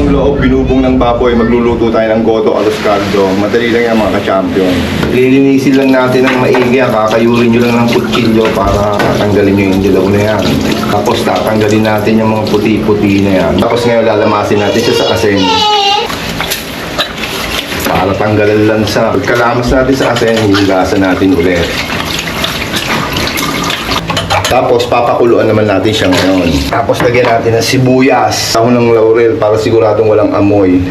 yung loob, binubong ng baboy, magluluto tayo ng goto alos caldo. Madali lang yan mga ka-champion. Lilinisin lang natin ng maigi, kakayurin nyo lang ng kutsilyo para tatanggalin nyo yung dilaw na yan. Tapos tatanggalin natin yung mga puti-puti na yan. Tapos ngayon lalamasin natin siya sa asin. Para tanggalan lang sa pagkalamas natin sa asin, hihigasan natin ulit. Tapos papakuluan naman natin siya ngayon. Tapos lagyan natin ng sibuyas, dahon ng laurel para siguradong walang amoy.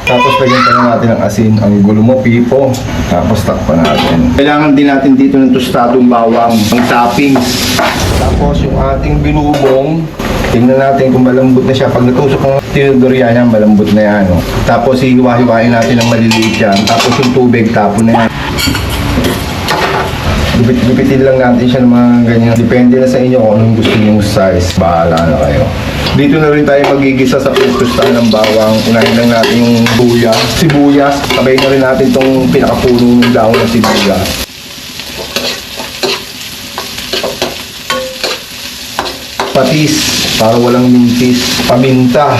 Tapos lagyan pa natin ng asin, ang gulo mo, pipo. Tapos takpan natin. Kailangan din natin dito ng tostadong bawang, ang toppings. Tapos yung ating binubong, tingnan natin kung malambot na siya. Pag natusok ng tinidorya niya, malambot na yan. Oh. Tapos hiwa-hiwain natin ng maliliit yan. Tapos yung tubig, tapon na yan. Gupitin lang natin siya ng mga ganyan. Depende na sa inyo kung anong gusto nyo size. Bahala na kayo. Dito na rin tayo magigisa sa pwestustahan ng bawang. Unahin lang natin yung sibuyas. Sabay na rin natin itong pinakapuno ng dahon ng sibuyas. Patis, para walang mintis. Paminta.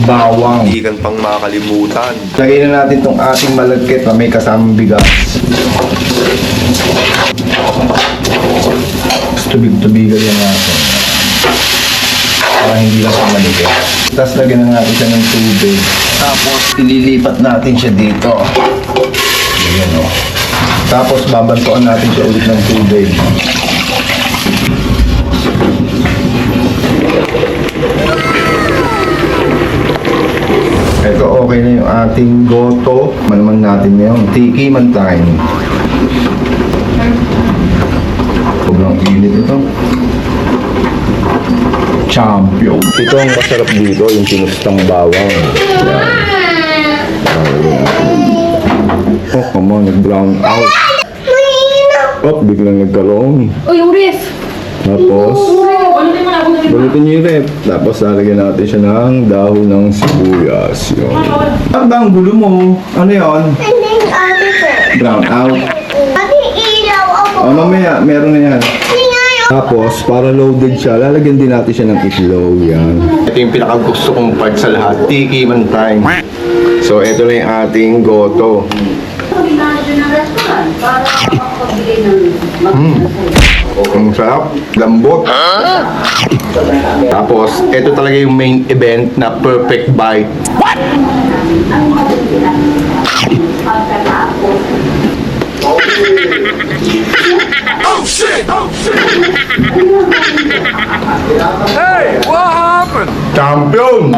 Bawang. Hindi kan pang makalimutan. Lagay na natin itong ating malagkit na may kasamang bigas. Tubig-tubigan yung natin. Para hindi lang maligay. Tapos lagyan na natin siya ng tubig. Tapos ililipat natin siya dito. Ayan o. Tapos babantuan natin siya ulit ng tubig. Ito okay na yung ating goto. Malamang natin ngayon. Tikiman time. Sobrang init ito. Champion. Ito ang masarap dito, yung tinustang bawang. Yan. Oh, come on, nag-brown out. Oh, biglang nagkaroon. Oh, yung ref! Tapos, balutin niyo yung rep. Tapos, lalagyan natin siya ng dahon ng sibuyas. Yun. Ano ba ang gulo mo? Ano yun? Brown out. Oh, mamaya, meron na yan. Tapos, para loaded siya, lalagyan din natin siya ng itlog. Yan. Ito yung pinakagusto kong part sa lahat. Tikiman time. So, ito na yung ating goto. Ang sarap. Lambot. Tapos, ito talaga yung main event na perfect bite. What? Oh shit! Oh shit! Hey, what happened? Champion!